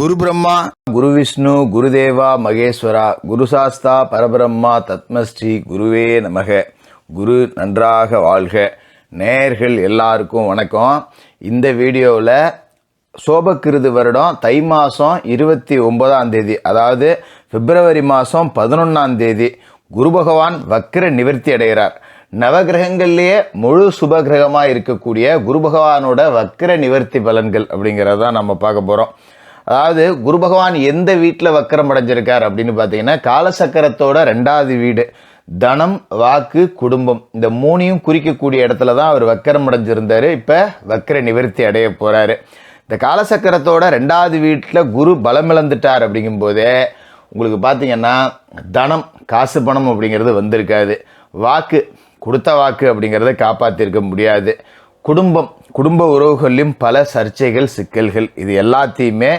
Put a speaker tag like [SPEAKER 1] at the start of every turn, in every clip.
[SPEAKER 1] குரு பிரம்மா, குரு விஷ்ணு, குருதேவா மகேஸ்வரா, குரு சாஸ்தா பரபிரம்மா தத்மஸ்ரீ குருவே நமக. குரு நன்றாக வாழ்க. நேயர்கள் எல்லாருக்கும் வணக்கம். இந்த வீடியோவில் சோபக்கிருது வருடம் தை மாதம் 29ஆம் தேதி, அதாவது பிப்ரவரி மாதம் 11ஆம் தேதி குரு பகவான் வக்ர நிவர்த்தி அடைகிறார். நவகிரகங்கள்லேயே முழு சுபகிரகமாக இருக்கக்கூடிய குரு பகவானோட வக்ர நிவர்த்தி பலன்கள் அப்படிங்கிறதான் நம்ம பார்க்க போகிறோம். அதாவது குரு பகவான் எந்த வீட்டில் வக்கரம் அடைஞ்சிருக்கார் அப்படின்னு பார்த்தீங்கன்னா, காலசக்கரத்தோட 2வது வீடு, தனம், வாக்கு, குடும்பம், இந்த மூணையும் குறிக்கக்கூடிய இடத்துல தான் அவர் வக்கரம் அடைஞ்சிருந்தாரு. இப்போ வக்கர நிவர்த்தி அடைய போகிறாரு. இந்த காலசக்கரத்தோட 2வது வீட்டில் குரு பலமிழந்துட்டார் அப்படிங்கும்போதே உங்களுக்கு பார்த்தீங்கன்னா தனம், காசு பணம் அப்படிங்கிறது வந்திருக்காது. வாக்கு, கொடுத்த வாக்கு அப்படிங்கிறத காப்பாற்றிருக்க முடியாது. குடும்ப உறவுகளிலும் பல சர்ச்சைகள், சிக்கல்கள், இது எல்லாத்தையுமே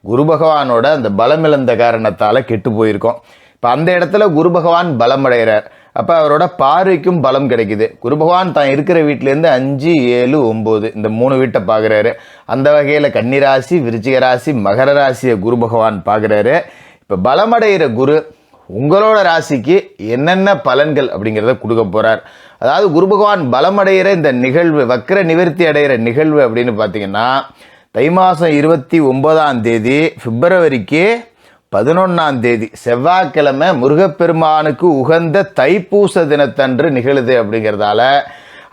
[SPEAKER 1] குரு பகவானோட அந்த பலமிழந்த காரணத்தால் கெட்டு போயிருக்கோம். இப்போ அந்த இடத்துல குரு பகவான் பலம் அடைகிறார். அப்போ அவரோட பார்வைக்கும் பலம் கிடைக்குது. குரு பகவான் தான் இருக்கிற வீட்டிலேருந்து 5, 7, 9 இந்த 3 வீட்டை பார்க்குறாரு. அந்த வகையில் கன்னிராசி, விருச்சிக ராசி, மகர ராசியை குரு பகவான் பார்க்குறாரு. இப்போ பலமடைகிற குரு உங்களோட ராசிக்கு என்னென்ன பலன்கள் அப்படிங்கிறத கொடுக்க போகிறார். அதாவது குரு பகவான் பலமடைகிற இந்த நிகழ்வு, வக்ர நிவர்த்தி அடைகிற நிகழ்வு அப்படின்னு பார்த்தீங்கன்னா, தை மாதம் 29ஆம் தேதி பிப்ரவரிக்கு 11ஆம் தேதி செவ்வாய்க்கிழமை முருகப்பெருமானுக்கு உகந்த தைப்பூச தினத்தன்று நிகழுது. அப்படிங்கிறதால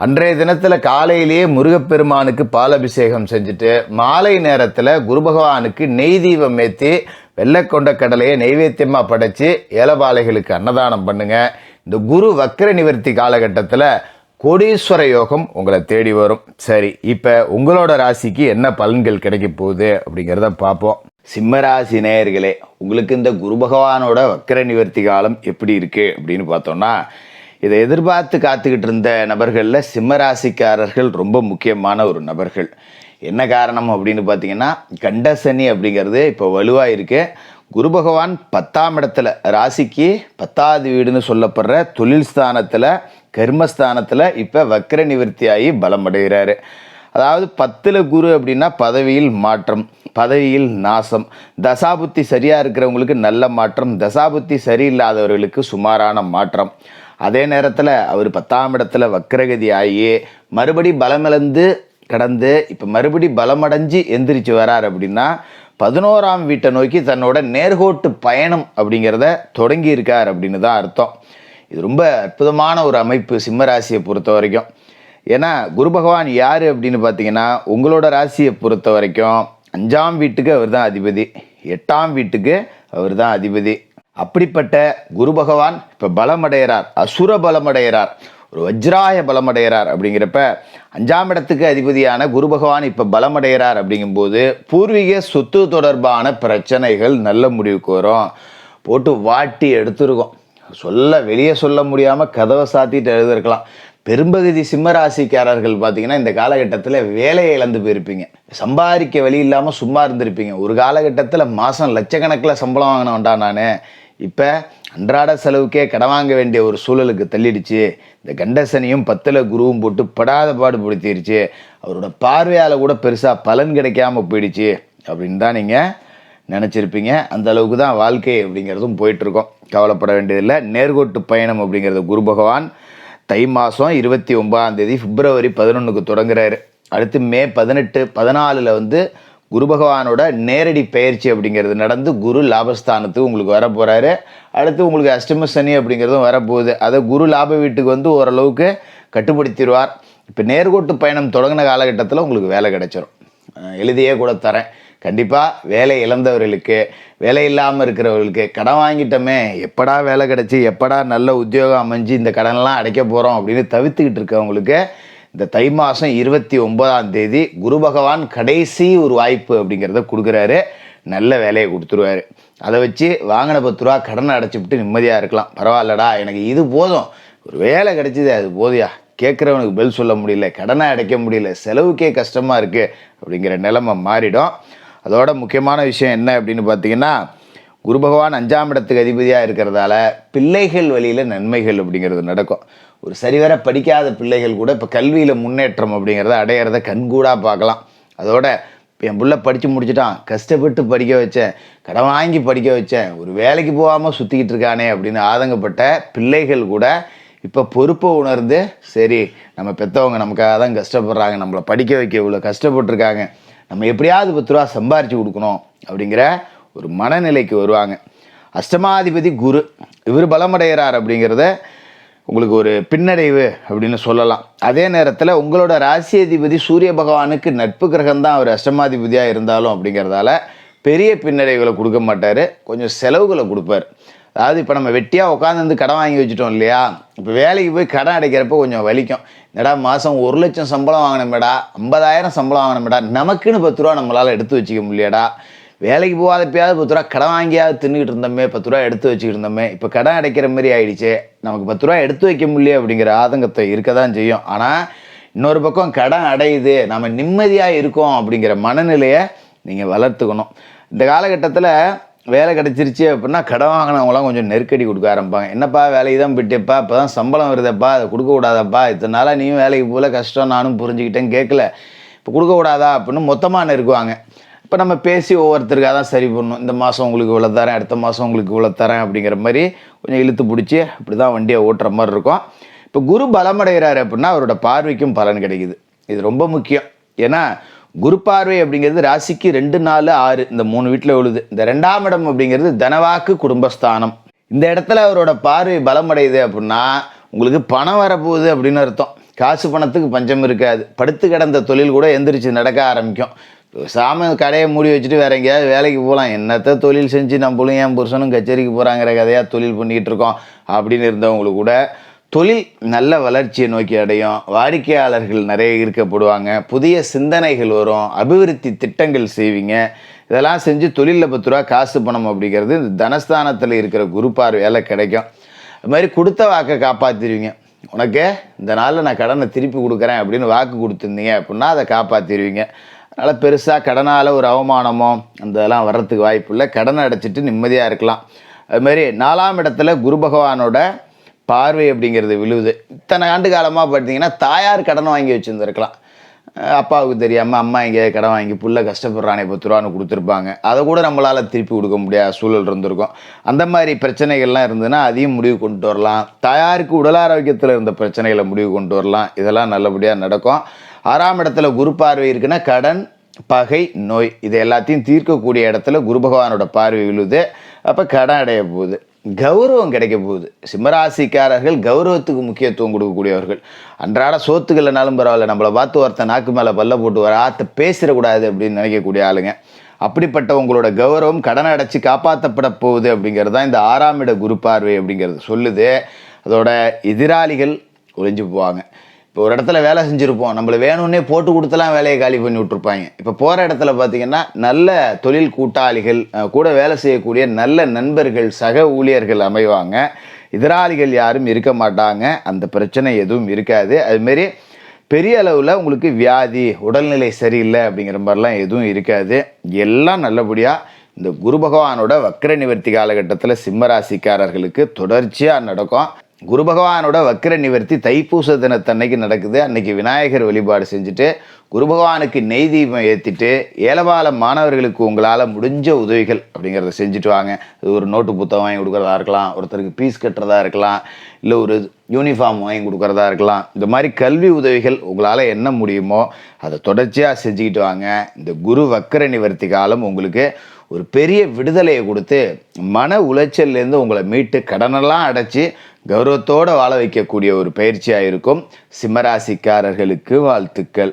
[SPEAKER 1] அன்றைய தினத்தில் காலையிலேயே முருகப்பெருமானுக்கு பாலபிஷேகம் செஞ்சுட்டு மாலை நேரத்தில் குரு பகவானுக்கு நெய் தீபம் ஏற்றி வெள்ளைக்கொண்ட கடலையை நைவேத்தியமாக படைச்சி ஏலபாலைகளுக்கு அன்னதானம் பண்ணுங்க. இந்த குரு வக்ர நிவர்த்தி காலகட்டத்தில் கோடீஸ்வர யோகம் உங்களை தேடி வரும். சரி, இப்போ உங்களோட ராசிக்கு என்ன பலன்கள் கிடைக்க போகுது அப்படிங்கிறத பார்ப்போம். சிம்மராசி நேயர்களே, உங்களுக்கு இந்த குரு பகவானோட வக்ர நிவர்த்தி காலம் எப்படி இருக்குது அப்படின்னு பார்த்தோம்னா, இதை எதிர்பார்த்து காத்துக்கிட்டு இருந்த நபர்களில் சிம்மராசிக்காரர்கள் ரொம்ப முக்கியமான ஒரு நபர்கள். என்ன காரணம் அப்படின்னு பார்த்தீங்கன்னா, கண்டசனி அப்படிங்கிறது இப்போ வலுவாக இருக்கு. குரு பகவான் 10ஆம் இடத்துல, ராசிக்கு 10வது வீடுன்னு சொல்லப்படுற தொழில் ஸ்தானத்தில், கர்மஸ்தானத்தில் இப்போ வக்ர நிவர்த்தி ஆகி பலம் அடைகிறாரு. அதாவது 10ல் குரு அப்படின்னா பதவியில் மாற்றம், பதவியில் நாசம். தசாபுத்தி சரியாக இருக்கிறவங்களுக்கு நல்ல மாற்றம், தசாபுத்தி சரியில்லாதவர்களுக்கு சுமாரான மாற்றம். அதே நேரத்தில் அவர் 10ஆம் இடத்துல வக்ரகதி ஆகி மறுபடி பலமிழந்து கடந்து இப்போ மறுபடி பலமடைஞ்சு எந்திரிச்சு வரார். அப்படின்னா 11ஆம் வீட்டை நோக்கி தன்னோட நேர்கோட்டு பயணம் அப்படிங்கிறத தொடங்கி இருக்கார் அப்படின்னு தான் அர்த்தம். இது ரொம்ப அற்புதமான ஒரு அமைப்பு சிம்மராசியை பொறுத்த வரைக்கும். ஏன்னா குரு பகவான் யார் அப்படின்னு பார்த்தீங்கன்னா, உங்களோட ராசியை பொறுத்த வரைக்கும் 5ஆம் வீட்டுக்கு அவர் தான் அதிபதி, 8ஆம் வீட்டுக்கு அவர் தான் அதிபதி. அப்படிப்பட்ட குரு பகவான் இப்போ பலமடைகிறார், அசுர பலமடைகிறார், ஒரு வஜ்ராய பலமடைகிறார். அப்படிங்கிறப்ப 5ஆம் இடத்துக்கு அதிபதியான குரு பகவான் இப்போ பலமடைகிறார். அப்படிங்கும்போது பூர்வீக சொத்து தொடர்பான பிரச்சனைகள் நல்ல முடிவுக்கு வரும். போட்டு வாட்டி எடுத்துருக்கோம், வெளியே சொல்ல முடியாமல் கதவை சாத்திட்டு எழுதிருக்கலாம். பெரும்பகுதி சிம்மராசிக்காரர்கள் பார்த்தீங்கன்னா இந்த காலகட்டத்தில் வேலையை இழந்து போயிருப்பீங்க, சம்பாதிக்க வழி இல்லாமல் சும்மா இருந்திருப்பீங்க. ஒரு காலகட்டத்தில் மாதம் லட்சக்கணக்கில் சம்பளம் வாங்கினோம்டா நான், இப்போ அன்றாட செலவுக்கே கடன் வாங்க வேண்டிய ஒரு சூழலுக்கு தள்ளிடுச்சு. இந்த கண்டசனியும் 10ல் குருவும் போட்டு படாத பாடுபடுத்திடுச்சு. அவரோட பார்வையால் கூட பெருசாக பலன் கிடைக்காம போயிடுச்சு அப்படின்னு தான் நீங்கள் நினச்சிருப்பீங்க. அந்த அளவுக்கு தான் வாழ்க்கை அப்படிங்கிறதும் போயிட்டுருக்கோம். கவலைப்பட வேண்டியதில்லை. நேர்கோட்டு பயணம் அப்படிங்கிறது குரு பகவான் தை மாதம் 29ஆம் தேதி பிப்ரவரி 11க்கு தொடங்குறாரு. அடுத்து மே 18, 14 குரு பகவானோட நேரடி பயிற்சி அப்படிங்கிறது நடந்து குரு லாபஸ்தானத்துக்கு உங்களுக்கு வர போகிறாரு. அடுத்து உங்களுக்கு அஷ்டம சனி அப்படிங்கிறதும் வரப்போகுது. அதை குரு லாப வீட்டுக்கு ஓரளவுக்கு கட்டுப்படுத்திடுவார். இப்போ நேர்கோட்டு பயணம் தொடங்கின காலகட்டத்தில் உங்களுக்கு வேலை கிடைச்சிரும். எழுதியே கூட தரேன். கண்டிப்பாக வேலை இழந்தவர்களுக்கு, வேலை இல்லாமல் இருக்கிறவர்களுக்கு, கடன் வாங்கிட்டோமே, எப்படா வேலை கிடச்சி, எப்படா நல்ல உத்தியோகம் அமைஞ்சு இந்த கடனெல்லாம் அடைக்க போகிறோம் அப்படின்னு தவிர்த்துக்கிட்டு இருக்கவங்களுக்கு இந்த தை மாதம் 29ஆம் தேதி குரு பகவான் கடைசி ஒரு வாய்ப்பு அப்படிங்கிறத கொடுக்குறாரு. நல்ல வேலையை கொடுத்துருவாரு. அதை வச்சு வாங்கின 10 ரூபா கடனை அடைச்சிவிட்டு நிம்மதியாக இருக்கலாம். பரவாயில்லடா, எனக்கு இது போதும், ஒரு வேலை கிடைச்சிது, அது போதியா, கேட்குறவனுக்கு பதில் சொல்ல முடியல, கடனை அடைக்க முடியல, செலவுக்கே கஷ்டமாக இருக்குது அப்படிங்கிற நிலைமை மாறிடும். அதோட முக்கியமான விஷயம் என்ன அப்படின்னு பார்த்தீங்கன்னா, குரு பகவான் 5ஆம் இடத்துக்கு அதிபதியாக இருக்கிறதால பிள்ளைகள் வழியில் நன்மைகள் அப்படிங்கிறது நடக்கும். ஒரு சரிவர படிக்காத பிள்ளைகள் கூட இப்போ கல்வியில் முன்னேற்றம் அப்படிங்கிறத அடையிறத கண்கூடாக பார்க்கலாம். அதோட என் பிள்ளை படித்து முடிச்சுட்டான், கஷ்டப்பட்டு படிக்க வச்சேன், கடன் வாங்கி படிக்க வச்சேன், ஒரு வேலைக்கு போகாமல் சுற்றிக்கிட்டு இருக்கானே அப்படின்னு ஆதங்கப்பட்ட பிள்ளைகள் கூட இப்போ பொறுப்பை உணர்ந்து, சரி நம்ம பெற்றவங்க நமக்காக தான் கஷ்டப்படுறாங்க, நம்மளை படிக்க வைக்க இவ்வளோ கஷ்டப்பட்டுருக்காங்க, நம்ம எப்படியாவது 10 ரூபா சம்பாரித்து கொடுக்கணும் அப்படிங்கிற ஒரு மனநிலைக்கு வருவாங்க. அஷ்டமாதிபதி குரு, இவர் பலமடைகிறார் அப்படிங்கிறத உங்களுக்கு ஒரு பின்னடைவு அப்படின்னு சொல்லலாம். அதே நேரத்தில் உங்களோட ராசி அதிபதி சூரிய பகவானுக்கு நட்பு கிரகம்தான் அவர் அஷ்டமாதிபதியாக இருந்தாலும் அப்படிங்கிறதால பெரிய பின்னடைவுகளை கொடுக்க மாட்டார், கொஞ்சம் செலவுகளை கொடுப்பார். அதாவது இப்போ நம்ம வெட்டியாக உட்காந்து கடன் வாங்கி வச்சுட்டோம் இல்லையா, இப்போ வேலைக்கு போய் கடன் அடைக்கிறப்போ கொஞ்சம் வலிக்கும். என்னடா மாதம் 1 லட்சம் சம்பளம் வாங்கினோமேடா, 50,000 சம்பளம் வாங்கினோமேடா, நமக்குன்னு 10 ரூபா நம்மளால் எடுத்து வச்சுக்க முடியாடா, வேலைக்கு போகாதப்பயாவது 10 ரூபா கடன் வாங்கியாவது தின்னுக்கிட்டு இருந்தோமே, 10 ரூபா எடுத்து வச்சுக்கிட்டு இருந்தோமே, இப்போ கடன் அடைக்கிற மாதிரி ஆயிடுச்சு, நமக்கு 10 ரூபா எடுத்து வைக்க முடியல அப்படிங்கிற ஆதங்கத்தை இருக்க தான் செய்யும். ஆனால் இன்னொரு பக்கம் கடன் அடையுது, நம்ம நிம்மதியாக இருக்கோம் அப்படிங்கிற மனநிலையை நீங்கள் வளர்த்துக்கணும். இந்த காலகட்டத்தில் வேலை கிடச்சிருச்சு அப்படின்னா கடன் வாங்கினவங்களாம் கொஞ்சம் நெருக்கடி கொடுக்க ஆரம்பிப்பாங்க. என்னப்பா வேலைக்கு தான் போயிட்டேப்பா, இப்போ தான் சம்பளம் வருதப்பா, அதை கொடுக்கக்கூடாதப்பா, இத்தனை நாளாக நீயும் வேலைக்கு போகல, கஷ்டம் நானும் புரிஞ்சுக்கிட்டேன், கேட்கல, இப்போ கொடுக்கக்கூடாதா அப்படின்னு மொத்தமாக நெருக்குவாங்க. இப்போ நம்ம பேசி ஒவ்வொருத்தருக்காக தான் சரி பண்ணணும். இந்த மாதம் உங்களுக்கு இவ்வளோ தரேன், அடுத்த மாதம் உங்களுக்கு இவ்வளோ தரேன் அப்படிங்கிற மாதிரி கொஞ்சம் இழுத்து பிடிச்சி அப்படி தான் வண்டியை ஓட்டுற மாதிரி இருக்கும். இப்போ குரு பலமடைகிறாரு அப்படின்னா அவரோட பார்வைக்கும் பலன் கிடைக்குது. இது ரொம்ப முக்கியம். ஏன்னா குரு பார்வை அப்படிங்கிறது ராசிக்கு 2, 4, 6 இந்த 3 வீட்டில் விழுது. இந்த 2ஆம் இடம் அப்படிங்கிறது தனவாக்கு குடும்பஸ்தானம். இந்த இடத்துல அவரோட பார்வை பலமடையுது அப்படின்னா உங்களுக்கு பணம் வரப்போகுது அப்படின்னு அர்த்தம். காசு பணத்துக்கு பஞ்சம் இருக்காது. படுத்து கிடந்த தொழில் கூட எந்திரிச்சு நடக்க ஆரம்பிக்கும். கடையை மூடி வச்சுட்டு வேற எங்கேயாவது வேலைக்கு போகலாம், என்னத்த தொழில் செஞ்சு நம்மளும் என் புருஷனும் கச்சேரிக்கு போகிறாங்கிற கதையாக தொழில் பண்ணிக்கிட்டு இருக்கோம் அப்படின்னு இருந்தவங்களுக்கு கூட தொழில் நல்ல வளர்ச்சியை நோக்கி அடையும். வாடிக்கையாளர்கள் நிறைய ஈர்க்கப்படுவாங்க, புதிய சிந்தனைகள் வரும், அபிவிருத்தி திட்டங்கள் செய்வீங்க. இதெல்லாம் செஞ்சு தொழிலில் 10 ரூபா காசு பணம் அப்படிங்கிறது இந்த தனஸ்தானத்தில் இருக்கிற குரு பார்வையால் கிடைக்கும். அது மாதிரி கொடுத்த வாக்கை காப்பாற்றிடுவீங்க. உனக்கு இந்த நாளில் நான் கடனை திருப்பி கொடுக்குறேன் அப்படின்னு வாக்கு கொடுத்துருந்தீங்க அப்படின்னா அதை காப்பாற்றிடுவீங்க. அதனால் பெருசாக கடனால் ஒரு அவமானமோ அதெல்லாம் வர்றதுக்கு வாய்ப்பு இல்லை. கடனை அடைச்சிட்டு நிம்மதியாக இருக்கலாம். அதுமாரி 4ஆம் இடத்துல குரு பகவானோட பார்வை அப்படிங்கிறது விழுவுது. இத்தனை ஆண்டு காலமாக பார்த்தீங்கன்னா தாயார் கடன் வாங்கி வச்சுருந்துருக்கலாம். அப்பாவுக்கு தெரியாமல் அம்மா எங்கேயாவது கடன் வாங்கி புள்ள கஷ்டப்படுறானே 10 ரூபான்னு கொடுத்துருப்பாங்க. அதை கூட நம்மளால் திருப்பி கொடுக்க முடியாத சூழல் இருந்திருக்கும். அந்த மாதிரி பிரச்சனைகள்லாம் இருந்ததுன்னா அதையும் முடிவு கொண்டு வரலாம். தாயாருக்கு உடல் ஆரோக்கியத்தில் இருந்த பிரச்சனைகளை முடிவு கொண்டு வரலாம். இதெல்லாம் நல்லபடியாக நடக்கும். 6ஆம் இடத்துல குரு பார்வை இருக்குன்னா கடன், பகை, நோய் இது எல்லாத்தையும் தீர்க்கக்கூடிய இடத்துல குரு பகவானோட பார்வை விழுது. அப்போ கடன் அடைய போகுது, கௌரவம் கிடைக்க போகுது. சிம்மராசிக்காரர்கள் கௌரவத்துக்கு முக்கியத்துவம் கொடுக்கக்கூடியவர்கள். அன்றாட சோத்துக்கு இல்லைனாலும் பரவாயில்ல, நம்மளை பார்த்து ஒருத்தன் நாக்கு மேலே பல்ல போட்டு வர ஆற்ற பேசிடக்கூடாது அப்படின்னு நினைக்கக்கூடிய ஆளுங்க. அப்படிப்பட்டவங்களோட கௌரவம் கடனை அடைச்சி காப்பாற்றப்பட போகுது அப்படிங்கிறது தான் இந்த 6ஆம் இட குரு பார்வை அப்படிங்கிறது சொல்லுது. அதோட எதிராளிகள் ஒழிஞ்சு போவாங்க. இப்போ ஒரு இடத்துல வேலை செஞ்சுருப்போம், நம்மளை வேணும்னே போட்டு கொடுத்தலாம் வேலையை காலி பண்ணி விட்ருப்பாங்க. இப்போ போகிற இடத்துல பார்த்திங்கன்னா நல்ல தொழில் கூட்டாளிகள், கூட வேலை செய்யக்கூடிய நல்ல நண்பர்கள், சக ஊழியர்கள் அமைவாங்க. எதிராளிகள் யாரும் இருக்க மாட்டாங்க, அந்த பிரச்சனை எதுவும் இருக்காது. அதுமாரி பெரிய அளவில் உங்களுக்கு வியாதி, உடல்நிலை சரியில்லை அப்படிங்கிற மாதிரிலாம் எதுவும் இருக்காது. எல்லாம் நல்லபடியாக இந்த குரு பகவானோட வக்ர நிவர்த்தி காலகட்டத்தில் சிம்மராசிக்காரர்களுக்கு தொடர்ச்சியாக நடக்கும். குரு பகவானோட வக்ர நிவர்த்தி தைப்பூச தினத்தன்னைக்கு நடக்குது. அன்னைக்கு விநாயகர் வழிபாடு செஞ்சுட்டு குரு பகவானுக்கு நெய் தீபம் ஏற்றிட்டு ஏலபால மாணவர்களுக்கு உங்களால் முடிஞ்ச உதவிகள் அப்படிங்கிறத செஞ்சுட்டு வாங்க. அது ஒரு நோட்டு புத்தகம் வாங்கி கொடுக்குறதா இருக்கலாம், ஒருத்தருக்கு பீஸ் கட்டுறதா இருக்கலாம், இல்லை ஒரு யூனிஃபார்ம் வாங்கி கொடுக்குறதா இருக்கலாம். இந்த மாதிரி கல்வி உதவிகள் உங்களால் என்ன முடியுமோ அதை தொடர்ச்சியாக செஞ்சுக்கிட்டு வாங்க. இந்த குரு வக்ர நிவர்த்தி காலம் உங்களுக்கு ஒரு பெரிய விடுதலையை கொடுத்து மன உளைச்சல்லேருந்து உங்களை மீட்டு கடனெல்லாம் அடைச்சி கௌரவத்தோடு வாழ வைக்கக்கூடிய ஒரு பயிற்சியாக இருக்கும். சிம்மராசிக்காரர்களுக்கு வாழ்த்துக்கள்.